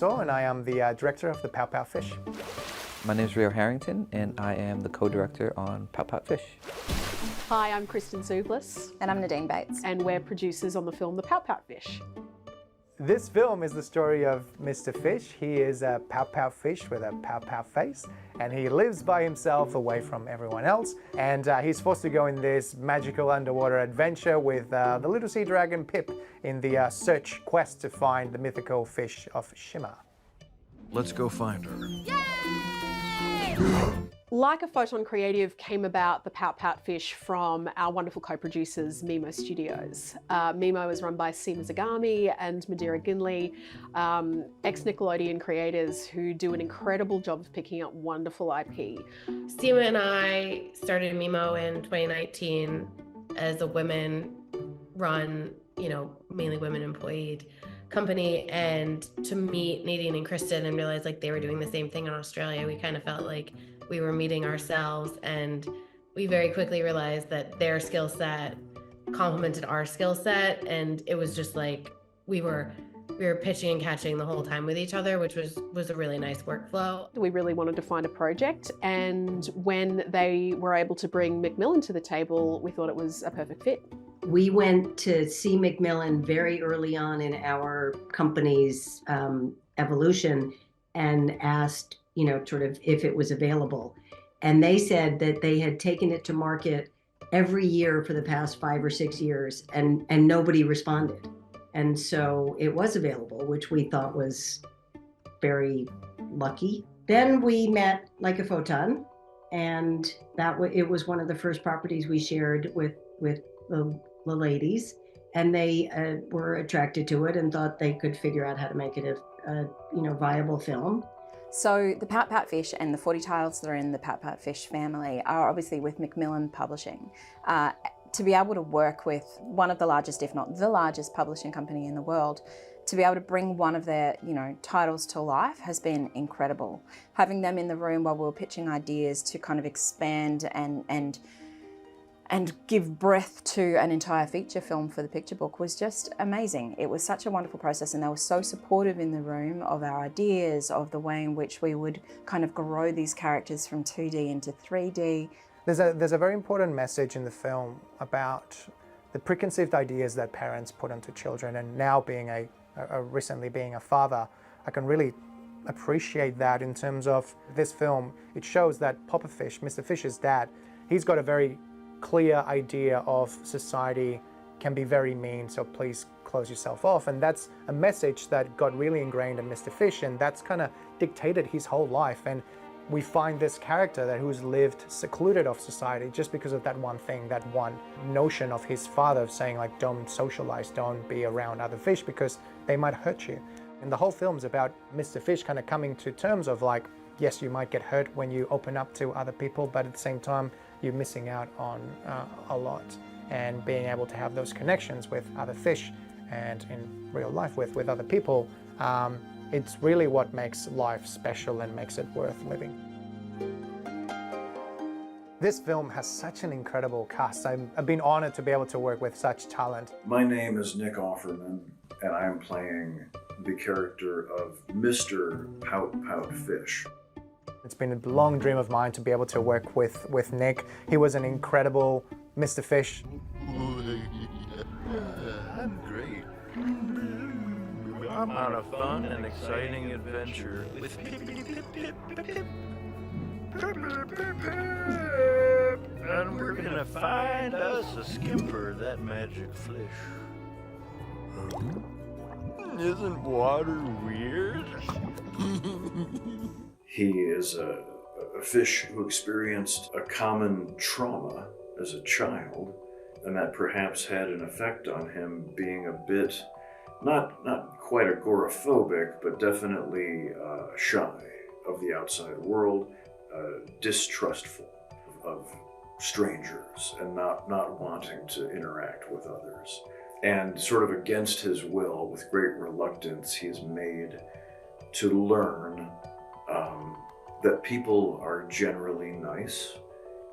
Otto, and I am the director of the POUT-POUT fish. My name is Rio Harrington, and I am the co-director on POUT-POUT Fish. Hi, I'm Kristen Zublis. And I'm Nadine Bates. And we're producers on the film The POUT-POUT Fish. This film is the story of Mr. Fish. He is a POUT-POUT fish with a POUT-POUT face, and he lives by himself away from everyone else. And he's forced to go in this magical underwater adventure with the little sea dragon Pip in the search quest to find the mythical fish of Shimmer. Let's go find her. Like a Photon Creative came about the POUT-POUT Fish from our wonderful co-producers, Mimo Studios. Mimo is run by Seema Zagami and Madeira Ginley, ex-Nickelodeon creators who do an incredible job of picking up wonderful IP. Seema and I started Mimo in 2019 as a women-run, mainly women-employed company, and to meet Nadine and Kristen and realize like they were doing the same thing in Australia, we kind of felt like we were meeting ourselves, and we very quickly realized that their skill set complemented our skill set, and it was just like we were pitching and catching the whole time with each other, which was a really nice workflow. We really wanted to find a project, and when they were able to bring Macmillan to the table, we thought it was a perfect fit. We went to see Macmillan very early on in our company's evolution and asked, sort of if it was available. And they said that they had taken it to market every year for the past 5 or 6 years, and nobody responded. And so it was available, which we thought was very lucky. Then we met Like a Photon, and it was one of the first properties we shared with the ladies, and they were attracted to it and thought they could figure out how to make it a viable film. So the POUT-POUT Fish and the 40 titles that are in the POUT-POUT Fish family are obviously with Macmillan Publishing. To be able to work with one of the largest, if not the largest publishing company in the world, to be able to bring one of their titles to life has been incredible. Having them in the room while we were pitching ideas to kind of expand and give breath to an entire feature film for the picture book was just amazing. It was such a wonderful process, and they were so supportive in the room of our ideas, of the way in which we would kind of grow these characters from 2D into 3D. There's a very important message in the film about the preconceived ideas that parents put onto children, and now recently being a father, I can really appreciate that in terms of this film. It shows that Papa Fish, Mr. Fish's dad, he's got a very clear idea of society can be very mean, so please close yourself off. And that's a message that got really ingrained in Mr. Fish, and that's kind of dictated his whole life. And we find this character who's lived secluded of society just because of that one thing, that one notion of his father saying like, don't socialize, don't be around other fish because they might hurt you. And the whole film's about Mr. Fish kind of coming to terms of like, yes, you might get hurt when you open up to other people, but at the same time, you're missing out on a lot. And being able to have those connections with other fish and in real life with other people, it's really what makes life special and makes it worth living. This film has such an incredible cast. I've been honored to be able to work with such talent. My name is Nick Offerman, and I'm playing the character of Mr. POUT-POUT Fish. It's been a long dream of mine to be able to work with Nick. He was an incredible Mr. Fish. I'm great. I'm on a fun and exciting adventure with Pip, and we're gonna find us a skimper, that magic fish. Isn't water weird? He is a fish who experienced a common trauma as a child, and that perhaps had an effect on him being a bit, not quite agoraphobic, but definitely shy of the outside world, distrustful of strangers, and not wanting to interact with others. And sort of against his will, with great reluctance, he is made to learn that people are generally nice,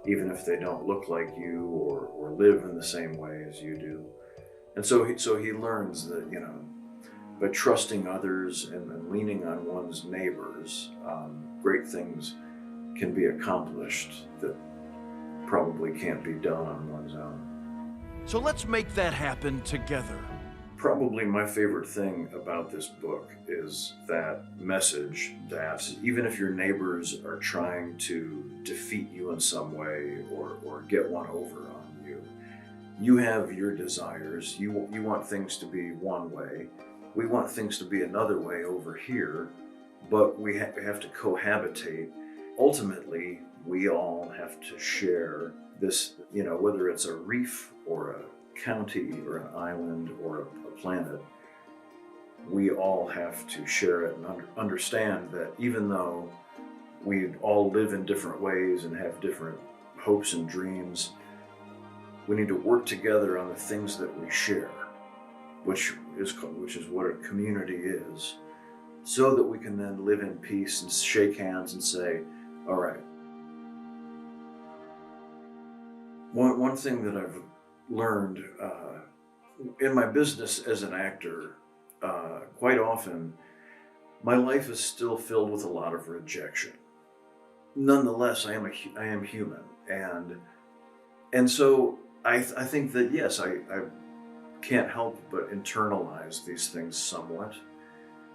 even if they don't look like you or live in the same way as you do. And so he learns that, by trusting others and leaning on one's neighbors, great things can be accomplished that probably can't be done on one's own. So let's make that happen together. Probably my favorite thing about this book is that message that even if your neighbors are trying to defeat you in some way or get one over on you, you have your desires. You want things to be one way. We want things to be another way over here, but we have to cohabitate. Ultimately, we all have to share this, whether it's a reef or a county or an island or a planet, we all have to share it and understand that even though we all live in different ways and have different hopes and dreams, we need to work together on the things that we share, which is what a community is, so that we can then live in peace and shake hands and say, all right. One thing that I've learned in my business as an actor, quite often, my life is still filled with a lot of rejection. Nonetheless, I am human, and so I think that yes, I can't help but internalize these things somewhat,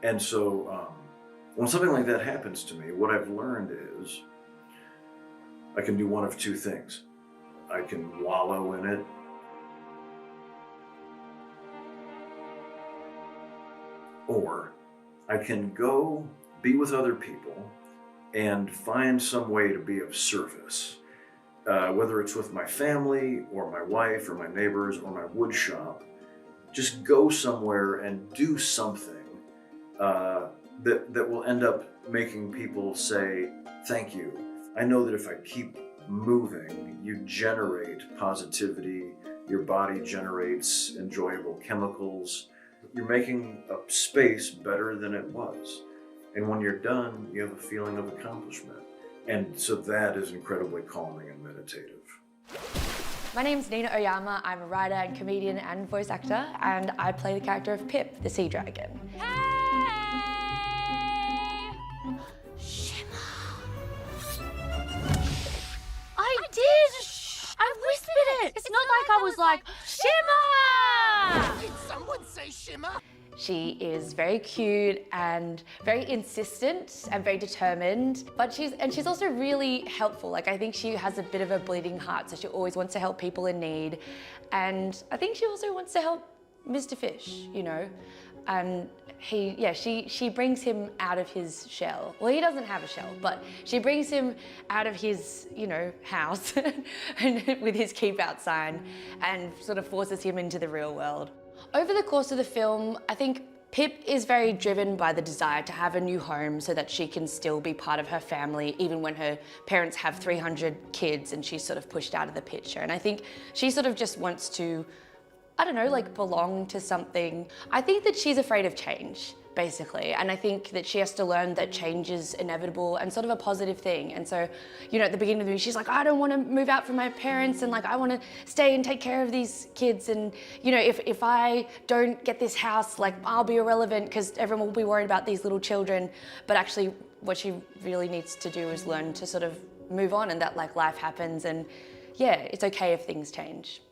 and so when something like that happens to me, what I've learned is I can do one of two things. I can wallow in it, or I can go be with other people and find some way to be of service, whether it's with my family or my wife or my neighbors or my wood shop. Just go somewhere and do something that will end up making people say, thank you. I know that if I keep moving, you generate positivity, your body generates enjoyable chemicals. You're making a space better than it was. And when you're done, you have a feeling of accomplishment. And so that is incredibly calming and meditative. My name's Nina Oyama. I'm a writer and comedian and voice actor, and I play the character of Pip, the sea dragon. Shimmer. I did! I whispered it! It's not like I was like, Shimmer! Did someone say Shimmer? She is very cute and very insistent and very determined, but she's also really helpful. Like, I think she has a bit of a bleeding heart, so she always wants to help people in need. And I think she also wants to help Mr. Fish, and she brings him out of his shell. Well, he doesn't have a shell, but she brings him out of his, house and with his keep out sign and sort of forces him into the real world. Over the course of the film, I think Pip is very driven by the desire to have a new home so that she can still be part of her family, even when her parents have 300 kids and she's sort of pushed out of the picture. And I think she sort of just wants to, belong to something. I think that she's afraid of change, basically. And I think that she has to learn that change is inevitable and sort of a positive thing. And so, at the beginning of the movie, she's like, I don't want to move out from my parents, and I want to stay and take care of these kids. And, if I don't get this house, I'll be irrelevant because everyone will be worried about these little children. But actually, what she really needs to do is learn to sort of move on, and that life happens, and yeah, it's okay if things change.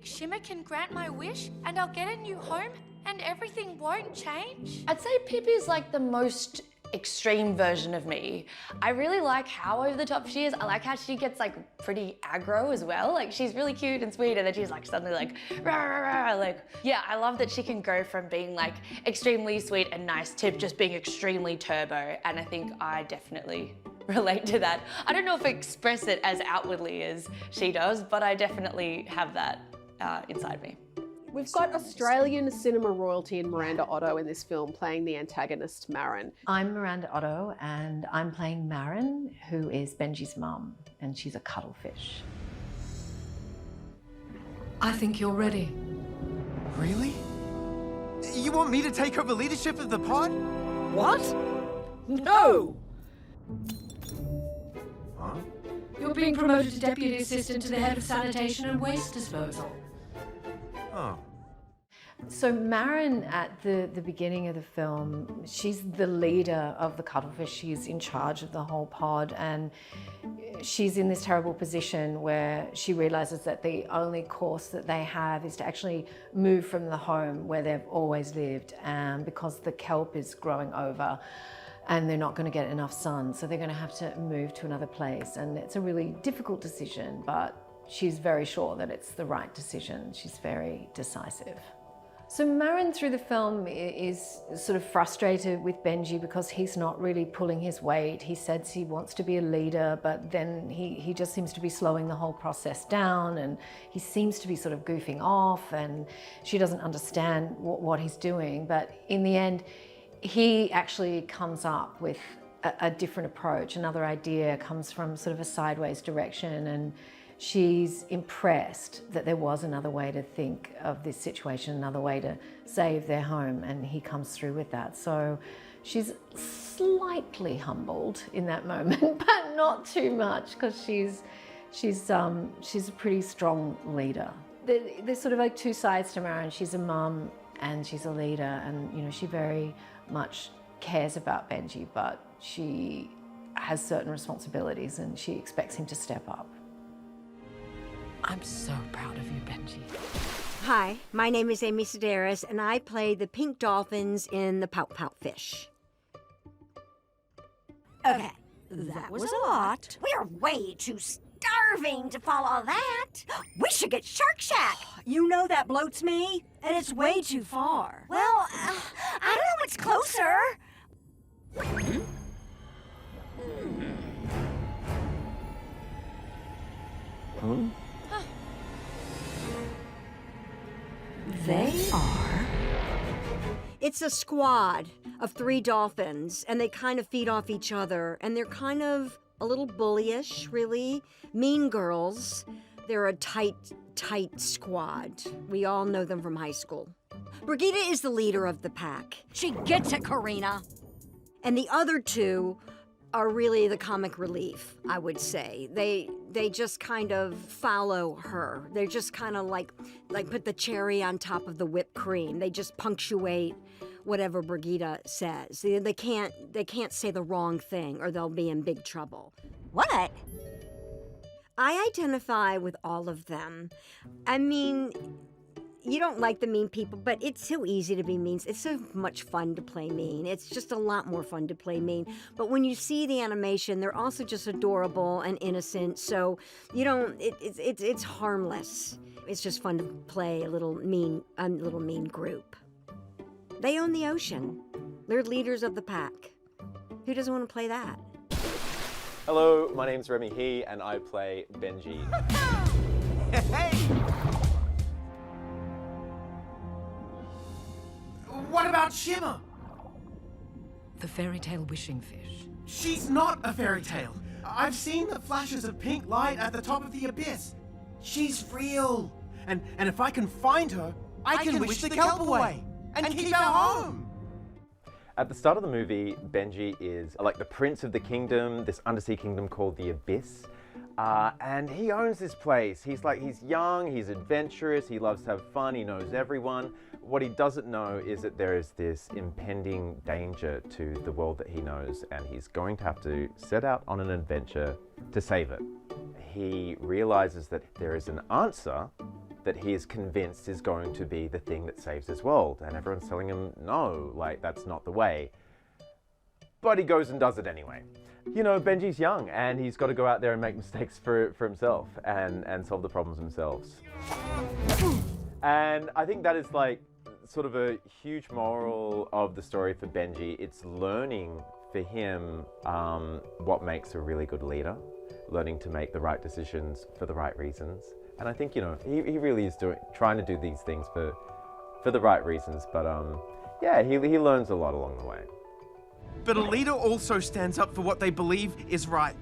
Shimmer can grant my wish and I'll get a new home and everything won't change? I'd say Pip is the most extreme version of me. I really like how over the top she is. I like how she gets pretty aggro as well. She's really cute and sweet, and then she's suddenly rah, rah, rah. Yeah, I love that she can go from being extremely sweet and nice to just being extremely turbo, and I think I definitely relate to that. I don't know if I express it as outwardly as she does, but I definitely have that inside me. We've got Australian cinema royalty in Miranda Otto in this film, playing the antagonist Maron. I'm Miranda Otto, and I'm playing Maron, who is Benji's mum, and she's a cuttlefish. I think you're ready. Really? You want me to take over leadership of the pod? What? No! Huh? You're being promoted to Deputy Assistant to the Head of Sanitation and Waste Disposal. Oh. So Maron, at the beginning of the film, she's the leader of the cuttlefish. She's in charge of the whole pod, and she's in this terrible position where she realizes that the only course that they have is to actually move from the home where they've always lived, because the kelp is growing over and they're not going to get enough sun. So they're going to have to move to another place. And it's a really difficult decision, but she's very sure that it's the right decision. She's very decisive. So Maron through the film is sort of frustrated with Benji because he's not really pulling his weight. He says he wants to be a leader, but then he just seems to be slowing the whole process down, and he seems to be sort of goofing off, and she doesn't understand what he's doing. But in the end, he actually comes up with a different approach. Another idea comes from sort of a sideways direction, and she's impressed that there was another way to think of this situation, another way to save their home, and he comes through with that. So she's slightly humbled in that moment, but not too much, because she's a pretty strong leader. There's sort of like two sides to Maron. She's a mum and she's a leader, and you know, she very much cares about Benji, but she has certain responsibilities and she expects him to step up. I'm so proud of you, Benji. Hi, my name is Amy Sedaris, and I play the pink dolphins in the POUT-POUT fish. Okay, that was a lot. We're way too starving to follow that. We should get Shark Shack. You know that bloats me, and it's way too far. Well, I don't know what's closer. Hmm? They are. It's a squad of 3 dolphins, and they kind of feed off each other, and they're kind of a little bullyish, really. Mean girls. They're a tight squad. We all know them from high school. Brigida is the leader of the pack. She gets it, Karina. And the other 2 are really the comic relief, I would say. They just kind of follow her. They're just kind of like put the cherry on top of the whipped cream. They just punctuate whatever Brigida says. They can't say the wrong thing or they'll be in big trouble. What? I identify with all of them. I mean, you don't like the mean people, but it's so easy to be mean. It's so much fun to play mean. It's just a lot more fun to play mean. But when you see the animation, they're also just adorable and innocent. So you don't. It's harmless. It's just fun to play a little mean group. They own the ocean. They're leaders of the pack. Who doesn't want to play that? Hello, my name's Remy Hii, and I play Benji. Hey! What about Shimmer? The fairy tale wishing fish. She's not a fairy tale. I've seen the flashes of pink light at the top of the abyss. She's real. And if I can find her, I can wish the kelp away and keep our home. At the start of the movie, Benji is like the prince of the kingdom, this undersea kingdom called the Abyss. And he owns this place. He's young, he's adventurous, he loves to have fun, he knows everyone. What he doesn't know is that there is this impending danger to the world that he knows, and he's going to have to set out on an adventure to save it. He realizes that there is an answer that he is convinced is going to be the thing that saves his world, and everyone's telling him, no, like, that's not the way. But he goes and does it anyway. You know, Benji's young, and he's got to go out there and make mistakes for himself and solve the problems themselves. And I think that is like sort of a huge moral of the story for Benji. It's learning for him what makes a really good leader, learning to make the right decisions for the right reasons. And I think, you know, he really is trying to do these things for the right reasons. But yeah, he learns a lot along the way. But a leader also stands up for what they believe is right.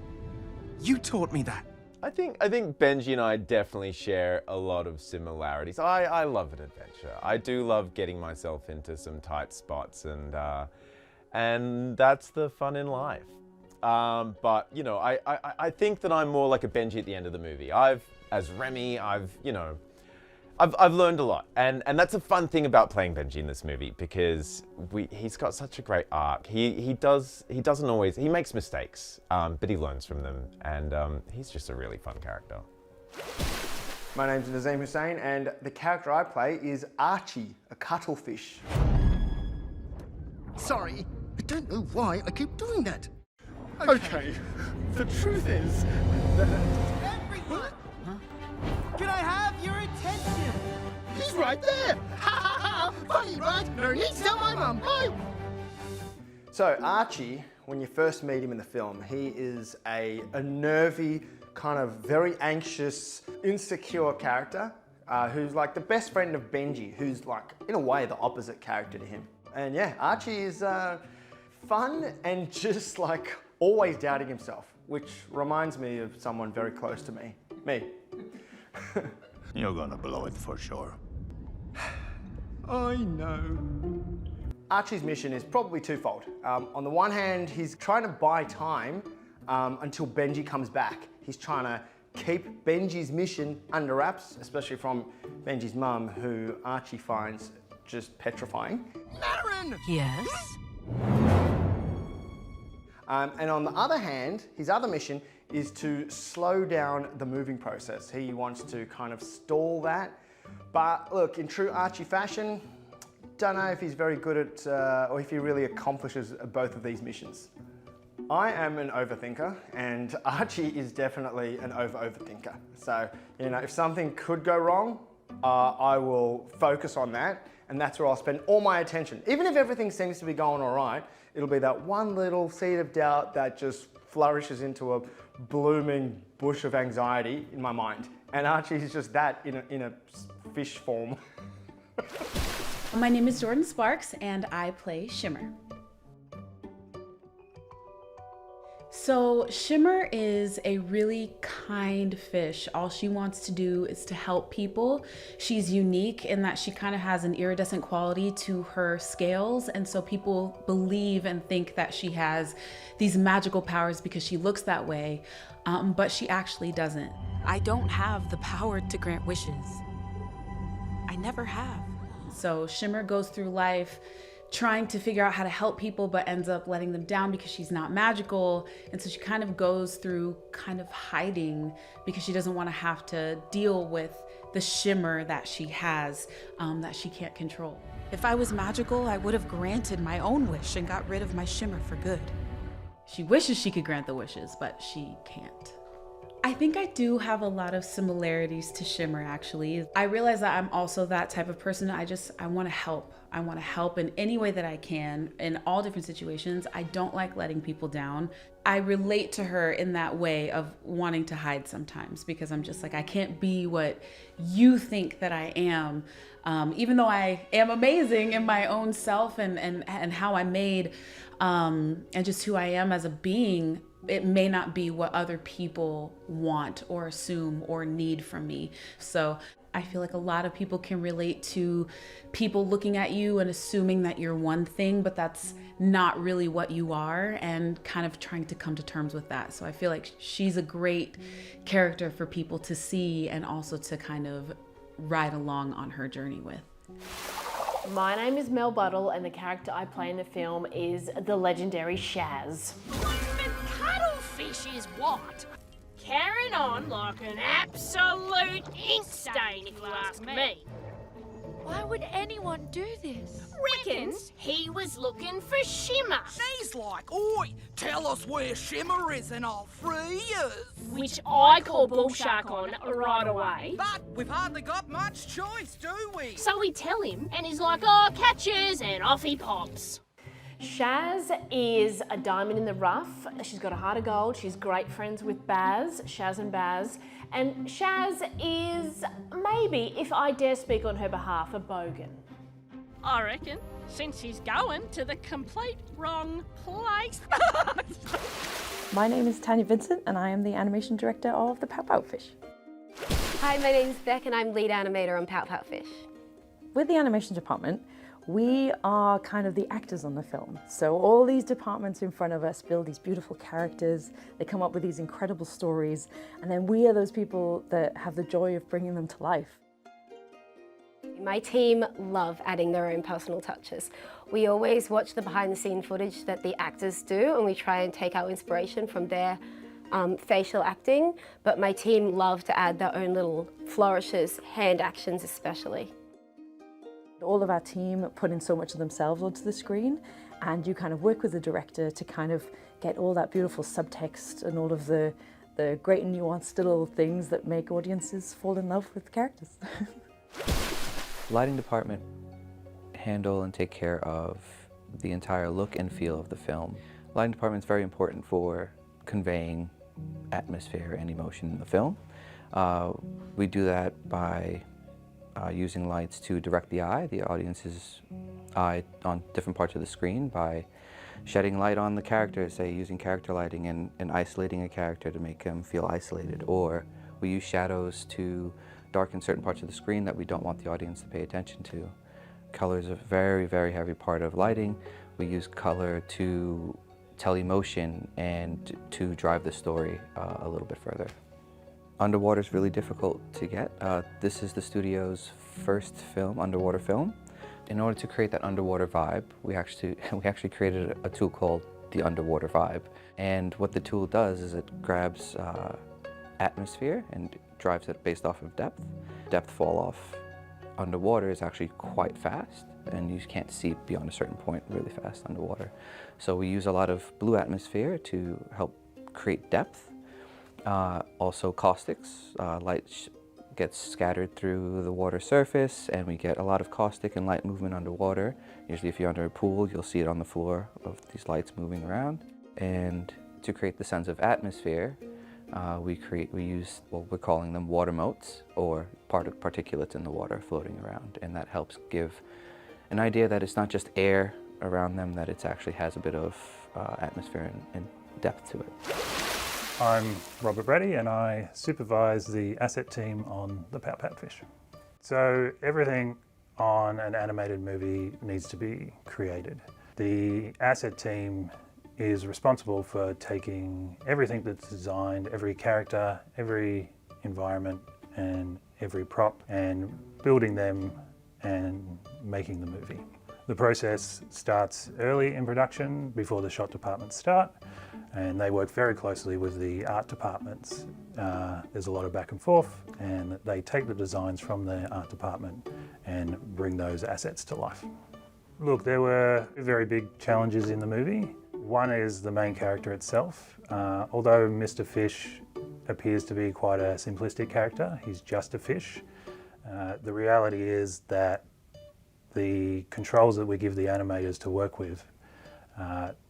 You taught me that. I think Benji and I definitely share a lot of similarities. I love an adventure. I do love getting myself into some tight spots, and that's the fun in life. But you know, I think that I'm more like a Benji at the end of the movie. As Remy, I've I've learned a lot, and that's a fun thing about playing Benji in this movie, because he's got such a great arc. He makes mistakes, but he learns from them, and he's just a really fun character. My name's Nazim Hussein, and the character I play is Archie, a cuttlefish. Sorry, I don't know why I keep doing that. Okay, the truth is that... Everyone! Can I have your attention? He's right there! Ha ha ha! Funny, right? No need to tell my mum. Bye! So Archie, when you first meet him in the film, he is a nervy, kind of very anxious, insecure character who's like the best friend of Benji, who's like, in a way, the opposite character to him. And yeah, Archie is fun and just like always doubting himself, which reminds me of someone very close to me. Me. You're gonna blow it for sure. I know. Archie's mission is probably twofold. On the one hand, he's trying to buy time until Benji comes back. He's trying to keep Benji's mission under wraps, especially from Benji's mum, who Archie finds just petrifying. Maron! Yes? And on the other hand, his other mission is to slow down the moving process. He wants to kind of stall that. But look, in true Archie fashion, don't know if he's very good at, or if he really accomplishes both of these missions. I am an overthinker, and Archie is definitely an overthinker. So, you know, if something could go wrong, I will focus on that, and that's where I'll spend all my attention. Even if everything seems to be going all right, it'll be that one little seed of doubt that just flourishes into a blooming bush of anxiety in my mind. And Archie is just that in a fish form. My name is Jordan Sparks, and I play Shimmer. So Shimmer is a really kind fish. All she wants to do is to help people. She's unique in that she kind of has an iridescent quality to her scales, and so people believe and think that she has these magical powers because she looks that way, but she actually doesn't. I don't have the power to grant wishes. I never have. So Shimmer goes through life trying to figure out how to help people, but ends up letting them down because she's not magical. And so she kind of goes through kind of hiding because she doesn't want to have to deal with the shimmer that she has that she can't control. If I was magical, I would have granted my own wish and got rid of my shimmer for good. She wishes she could grant the wishes, but she can't. I think I do have a lot of similarities to Shimmer, actually. I realize that I'm also that type of person. I want to help. I want to help in any way that I can in all different situations. I don't like letting people down. I relate to her in that way of wanting to hide sometimes because I'm just like, I can't be what you think that I am. Even though I am amazing in my own self and how I'm made and just who I am as a being, it may not be what other people want or assume or need from me. So I feel like a lot of people can relate to people looking at you and assuming that you're one thing, but that's not really what you are, and kind of trying to come to terms with that. So I feel like she's a great character for people to see and also to kind of ride along on her journey with. My name is Mel Buttle, and the character I play in the film is the legendary Shaz. Cuttlefish is what? Carrying on like an absolute ink stain, if you ask me. Why would anyone do this? Reckons he was looking for Shimmer. She's like, oi, tell us where Shimmer is and I'll free you. Which I call bullshark on right away. But we've hardly got much choice, do we? So we tell him, and he's like, oh, catches, and off he pops. Shaz is a diamond in the rough. She's got a heart of gold. She's great friends with Baz, Shaz and Baz. And Shaz is, maybe, if I dare speak on her behalf, a bogan. I reckon, since he's going to the complete wrong place. My name is Tanya Vincent, and I am the animation director of the POUT-POUT fish. Hi, my name's Beck, and I'm lead animator on POUT-POUT fish. With the animation department, we are kind of the actors on the film. So all these departments in front of us build these beautiful characters, they come up with these incredible stories, and then we are those people that have the joy of bringing them to life. My team love adding their own personal touches. We always watch the behind-the-scene footage that the actors do, and we try and take our inspiration from their facial acting, but my team love to add their own little flourishes, hand actions especially. All of our team put in so much of themselves onto the screen, and you kind of work with the director to kind of get all that beautiful subtext and all of the great and nuanced little things that make audiences fall in love with the characters. Lighting department handle and take care of the entire look and feel of the film. Lighting department is very important for conveying atmosphere and emotion in the film. We do that by using lights to direct the audience's eye on different parts of the screen, by shedding light on the characters, say using character lighting and isolating a character to make them feel isolated. Or we use shadows to darken certain parts of the screen that we don't want the audience to pay attention to. Color is a very, very heavy part of lighting. We use color to tell emotion and to drive the story a little bit further. Underwater is really difficult to get. This is the studio's first underwater film. In order to create that underwater vibe, we actually created a tool called the Underwater Vibe. And what the tool does is it grabs atmosphere and drives it based off of depth. Depth fall off underwater is actually quite fast, and you can't see beyond a certain point really fast underwater. So we use a lot of blue atmosphere to help create depth. Also caustics, light gets scattered through the water surface, and we get a lot of caustic and light movement underwater. Usually if you're under a pool, you'll see it on the floor of these lights moving around. And to create the sense of atmosphere, we use what we're calling them water motes, or particulates in the water floating around, and that helps give an idea that it's not just air around them, that it actually has a bit of atmosphere and depth to it. I'm Robert Brady, and I supervise the asset team on the POUT-POUT fish. So everything on an animated movie needs to be created. The asset team is responsible for taking everything that's designed, every character, every environment, and every prop, and building them and making the movie. The process starts early in production, before the shot departments start, and they work very closely with the art departments. There's a lot of back and forth, and they take the designs from the art department and bring those assets to life. Look, there were very big challenges in the movie. One is the main character itself. Although Mr. Fish appears to be quite a simplistic character, he's just a fish. The reality is that the controls that we give the animators to work with,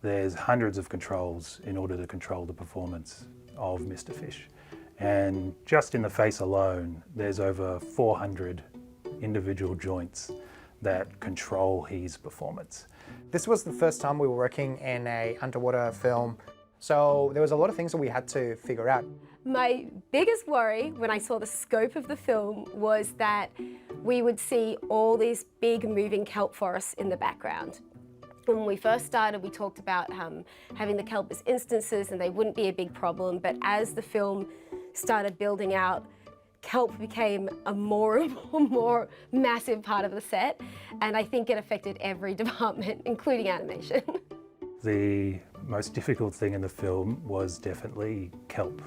there's hundreds of controls in order to control the performance of Mr. Fish. And just in the face alone, there's over 400 individual joints that control his performance. This was the first time we were working in an underwater film, so there was a lot of things that we had to figure out. My biggest worry when I saw the scope of the film was that we would see all these big moving kelp forests in the background. When we first started, we talked about having the kelp as instances and they wouldn't be a big problem, but as the film started building out, kelp became a more and more massive part of the set, and I think it affected every department, including animation. The most difficult thing in the film was definitely kelp.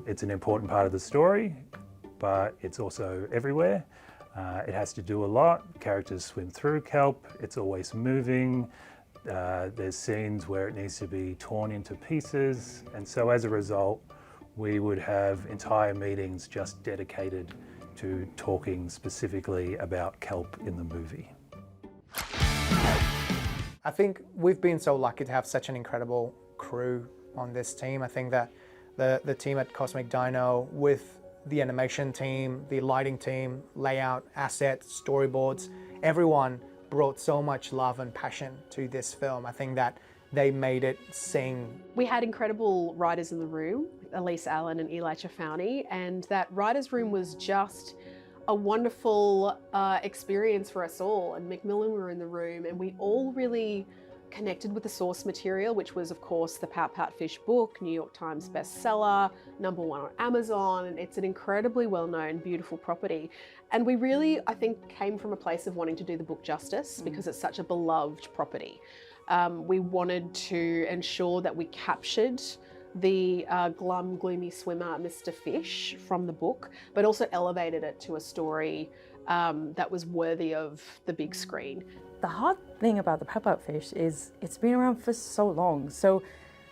It's an important part of the story, but it's also everywhere. It has to do a lot. Characters swim through kelp. It's always moving. There's scenes where it needs to be torn into pieces. And so as a result, we would have entire meetings just dedicated to talking specifically about kelp in the movie. I think we've been so lucky to have such an incredible crew on this team. I think that the team at Cosmic Dino, with the animation team, the lighting team, layout, assets, storyboards, everyone brought so much love and passion to this film. I think that they made it sing. We had incredible writers in the room, Elise Allen and Eli Chafani, and that writer's room was just a wonderful experience for us all. And Macmillan were in the room, and we all really connected with the source material, which was of course the POUT-POUT fish book, New York Times bestseller, #1 on Amazon, and it's an incredibly well-known, beautiful property. And we really, I think, came from a place of wanting to do the book justice because it's such a beloved property. We wanted to ensure that we captured the glum, gloomy swimmer, Mr. Fish, from the book, but also elevated it to a story that was worthy of the big screen. The hard thing about the POUT-POUT fish is it's been around for so long. So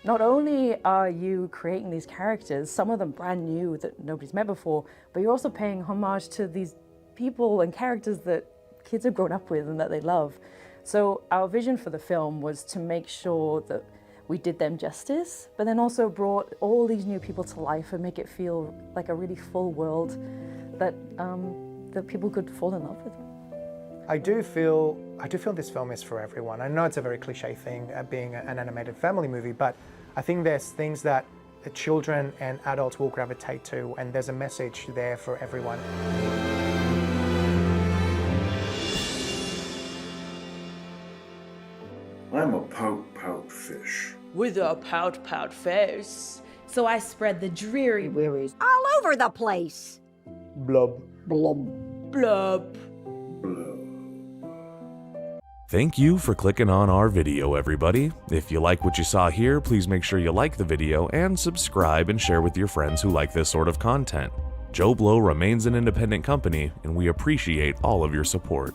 not only are you creating these characters, some of them brand new that nobody's met before, but you're also paying homage to these people and characters that kids have grown up with and that they love. So our vision for the film was to make sure that we did them justice, but then also brought all these new people to life and make it feel like a really full world that that people could fall in love with. I do feel this film is for everyone. I know it's a very cliche thing, being an animated family movie, but I think there's things that the children and adults will gravitate to, and there's a message there for everyone. I'm a pout-pout fish. With a pout-pout face. So I spread the dreary worries all over the place. Blub. Blub. Blub. Thank you for clicking on our video, everybody. If you like what you saw here, please make sure you like the video and subscribe and share with your friends who like this sort of content. Joblo remains an independent company, and we appreciate all of your support.